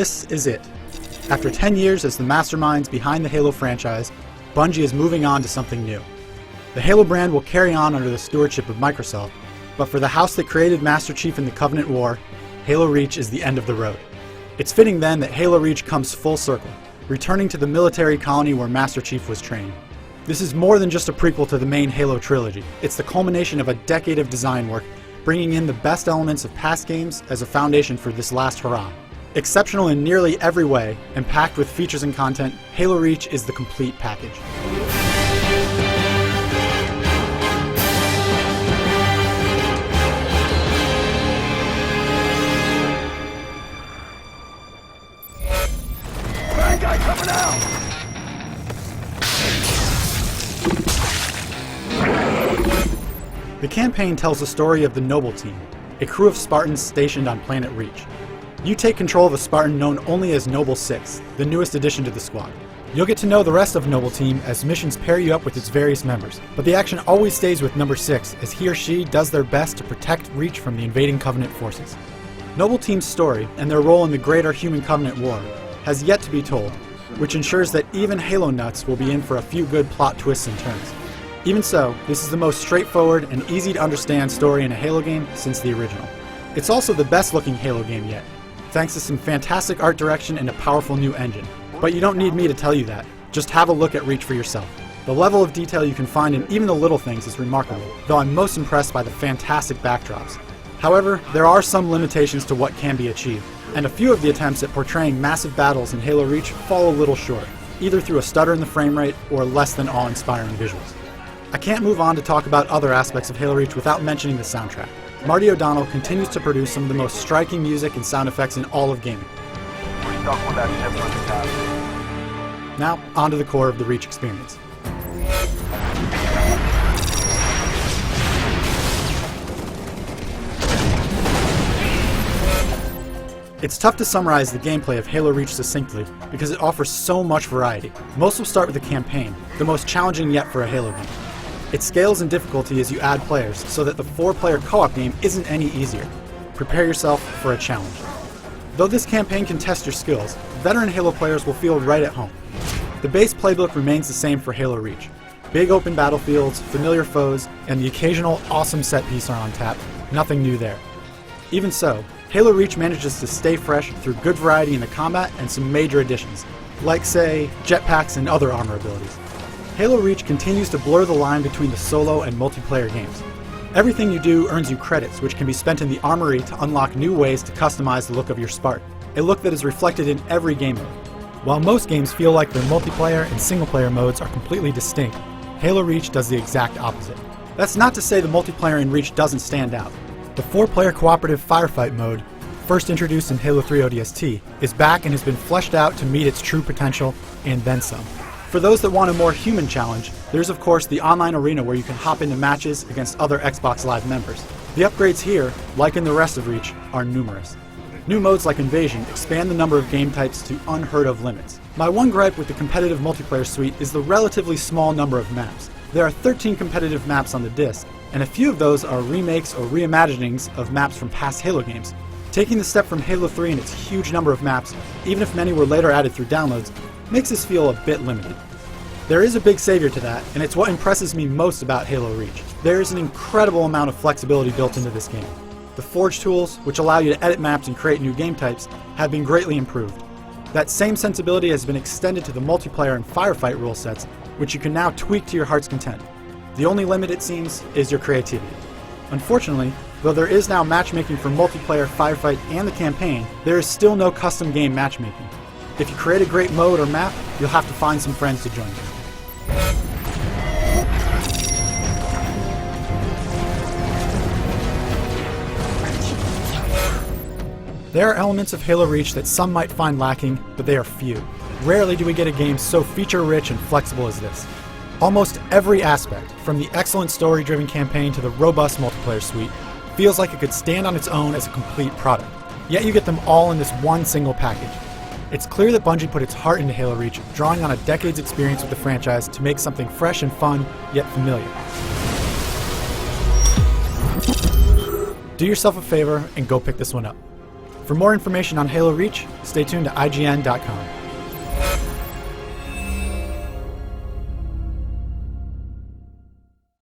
This is it. After 10 years as the masterminds behind the Halo franchise, Bungie is moving on to something new. The Halo brand will carry on under the stewardship of Microsoft, but for the house that created Master Chief in the Covenant War, Halo Reach is the end of the road. It's fitting then that Halo Reach comes full circle, returning to the military colony where Master Chief was trained. This is more than just a prequel to the main Halo trilogy. It's the culmination of a decade of design work, bringing in the best elements of past games as a foundation for this last hurrah. Exceptional in nearly every way, and packed with features and content, Halo Reach is the complete package. Bad guy coming out! The campaign tells the story of the Noble Team, a crew of Spartans stationed on planet Reach. You take control of a Spartan known only as Noble 6, the newest addition to the squad. You'll get to know the rest of Noble Team as missions pair you up with its various members, but the action always stays with number 6 as he or she does their best to protect Reach from the invading Covenant forces. Noble Team's story and their role in the greater Human Covenant War has yet to be told, which ensures that even Halo nuts will be in for a few good plot twists and turns. Even so, this is the most straightforward and easy to understand story in a Halo game since the original. It's also the best looking Halo game yet, thanks to some fantastic art direction and a powerful new engine. But you don't need me to tell you that. Just have a look at Reach for yourself. The level of detail you can find in even the little things is remarkable, though I'm most impressed by the fantastic backdrops. However, there are some limitations to what can be achieved, and a few of the attempts at portraying massive battles in Halo Reach fall a little short, either through a stutter in the frame rate or less than awe-inspiring visuals. I can't move on to talk about other aspects of Halo Reach without mentioning the soundtrack. Marty O'Donnell continues to produce some of the most striking music and sound effects in all of gaming. We're stuck with that ship on the top. Now, on to the core of the Reach experience. It's tough to summarize the gameplay of Halo Reach succinctly because it offers so much variety. Most will start with the campaign, the most challenging yet for a Halo game. It scales in difficulty as you add players so that the 4-player co-op game isn't any easier. Prepare yourself for a challenge. Though this campaign can test your skills, veteran Halo players will feel right at home. The base playbook remains the same for Halo Reach. Big open battlefields, familiar foes, and the occasional awesome set piece are on tap. Nothing new there. Even so, Halo Reach manages to stay fresh through good variety in the combat and some major additions, like say, jetpacks and other armor abilities. Halo Reach continues to blur the line between the solo and multiplayer games. Everything you do earns you credits, which can be spent in the armory to unlock new ways to customize the look of your Spartan, a look that is reflected in every game mode. While most games feel like their multiplayer and single-player modes are completely distinct, Halo Reach does the exact opposite. That's not to say the multiplayer in Reach doesn't stand out. The 4-player cooperative firefight mode, first introduced in Halo 3 ODST, is back and has been fleshed out to meet its true potential, and then some. For those that want a more human challenge, there's of course the online arena where you can hop into matches against other Xbox Live members. The upgrades here, like in the rest of Reach, are numerous. New modes like Invasion expand the number of game types to unheard of limits. My one gripe with the competitive multiplayer suite is the relatively small number of maps. There are 13 competitive maps on the disc, and a few of those are remakes or reimaginings of maps from past Halo games. Taking the step from Halo 3 and its huge number of maps, even if many were later added through downloads, makes this feel a bit limited. There is a big savior to that, and it's what impresses me most about Halo Reach. There is an incredible amount of flexibility built into this game. The Forge tools, which allow you to edit maps and create new game types, have been greatly improved. That same sensibility has been extended to the multiplayer and firefight rule sets, which you can now tweak to your heart's content. The only limit, it seems, is your creativity. Unfortunately, though there is now matchmaking for multiplayer, firefight, and the campaign, there is still no custom game matchmaking. If you create a great mode or map, you'll have to find some friends to join you. There are elements of Halo Reach that some might find lacking, but they are few. Rarely do we get a game so feature-rich and flexible as this. Almost every aspect, from the excellent story-driven campaign to the robust multiplayer suite, feels like it could stand on its own as a complete product. Yet you get them all in this one single package. It's clear that Bungie put its heart into Halo Reach, drawing on a decade's experience with the franchise to make something fresh and fun, yet familiar. Do yourself a favor and go pick this one up. For more information on Halo Reach, stay tuned to IGN.com.